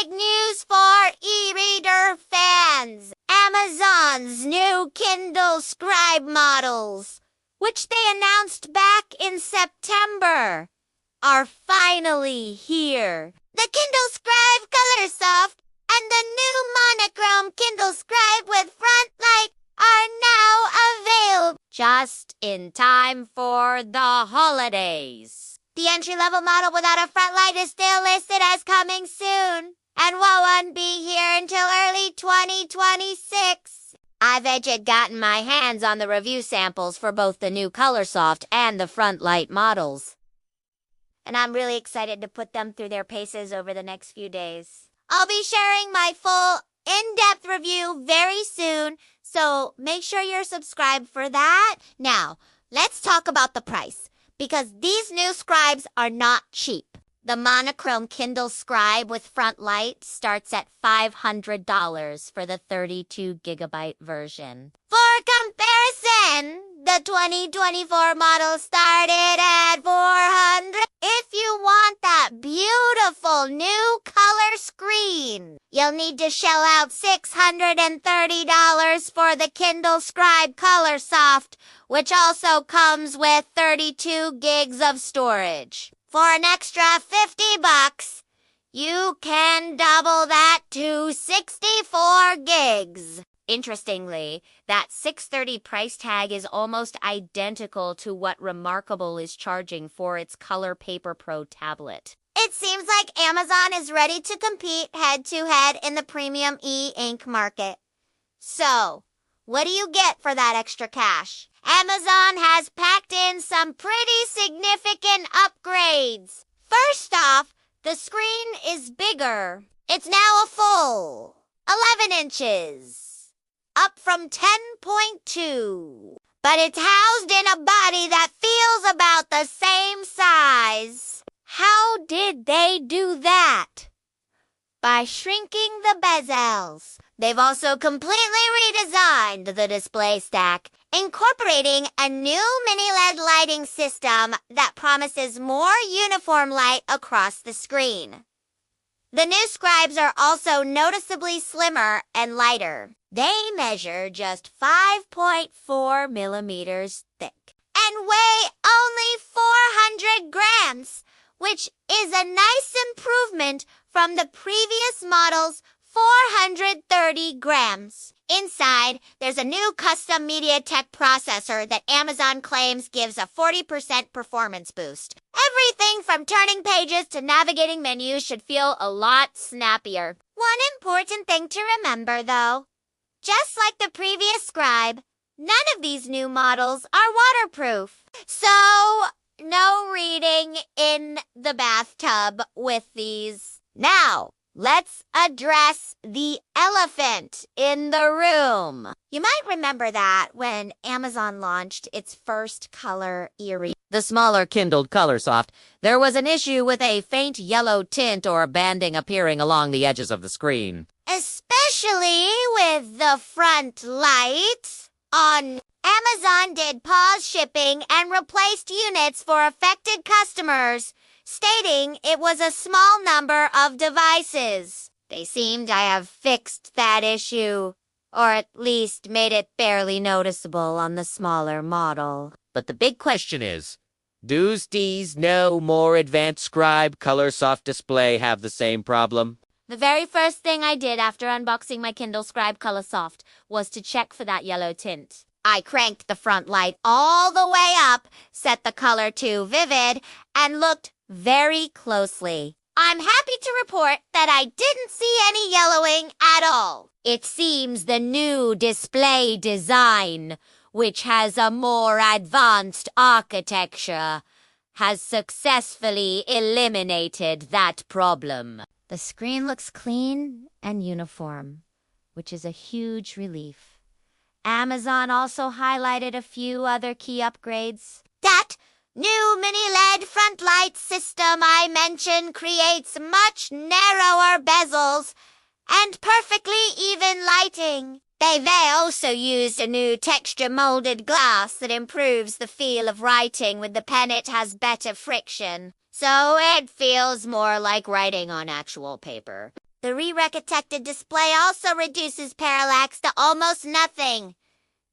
Big news for e-reader fans! Amazon's new Kindle Scribe models, which they announced back in September, are finally here. The Kindle Scribe Colorsoft and the new Monochrome Kindle Scribe with front light are now available just in time for the holidays. The entry-level model without a front light is still listed as coming soon and won't be here until early 2026. I've gotten my hands on the review samples for both the new Colorsoft and the front light models, and I'm really excited to put them through their paces over the next few days. I'll be sharing my full, in-depth review very soon, so make sure you're subscribed for that. Now, let's talk about the price, because these new scribes are not cheap. The Monochrome Kindle Scribe with front light starts at $500 for the 32GB version. For comparison, the 2024 model started at $400. If you want that beautiful new color screen, you'll need to shell out $630 for the Kindle Scribe Colorsoft, which also comes with 32 gigs of storage. For an extra $50, you can double that to 64 gigs. Interestingly, that $630 price tag is almost identical to what Remarkable is charging for its Color Paper Pro tablet. It seems like Amazon is ready to compete head-to-head in the premium e-ink market. So, what do you get for that extra cash? Amazon has packed in some pretty significant upgrades. First off, the screen is bigger. It's now a full 11 inches, up from 10.2. But it's housed in a body that feels about the same size. How did they do that? By shrinking the bezels. They've also completely redesigned the display stack, incorporating a new mini LED lighting system that promises more uniform light across the screen. The new scribes are also noticeably slimmer and lighter. They measure just 5.4 millimeters thick and weigh only 400 grams, which is a nice improvement from the previous model's 430 grams. Inside, there's a new custom MediaTek processor that Amazon claims gives a 40% performance boost. Everything from turning pages to navigating menus should feel a lot snappier. One important thing to remember, though, just like the previous Scribe, none of these new models are waterproof. So, no reading in the bathtub with these. Now, let's address the elephant in the room. You might remember that when Amazon launched its first color e-reader, the smaller Kindle Colorsoft, there was an issue with a faint yellow tint or banding appearing along the edges of the screen. Especially with the front light. Amazon did pause shipping and replaced units for affected customers, stating it was a small number of devices. They seem to have fixed that issue, or at least made it barely noticeable on the smaller model. But the big question is, does these no more advanced Scribe Colorsoft display have the same problem? The very first thing I did after unboxing my Kindle Scribe Colorsoft was to check for that yellow tint. I cranked the front light all the way up, set the color to vivid, and looked very closely. I'm happy to report that I didn't see any yellowing at all. It seems the new display design, which has a more advanced architecture, has successfully eliminated that problem. The screen looks clean and uniform, which is a huge relief. Amazon also highlighted a few other key upgrades. That new mini LED front light system I mentioned creates much narrower bezels and perfectly even lighting. They've also used a new texture-molded glass that improves the feel of writing with the pen. It has better friction, so it feels more like writing on actual paper. The re-architected display also reduces parallax to almost nothing,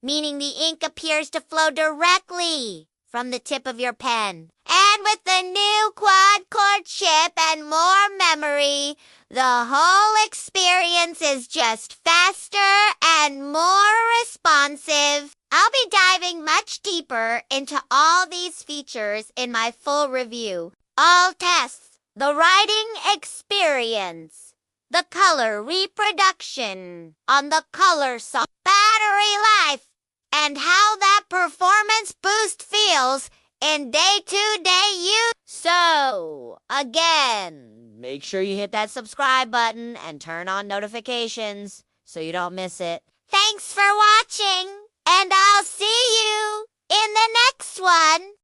meaning the ink appears to flow directly from the tip of your pen. And with the new quad-core chip and more memory, the whole experience is just faster and more responsive. I'll be diving much deeper into all these features in my full review. All tests, the writing experience, the color reproduction on the Colorsoft, battery life, and how that performance boost feels in day-to-day use. So, again, make sure you hit that subscribe button and turn on notifications so you don't miss it. Thanks for watching, and I'll see you in the next one.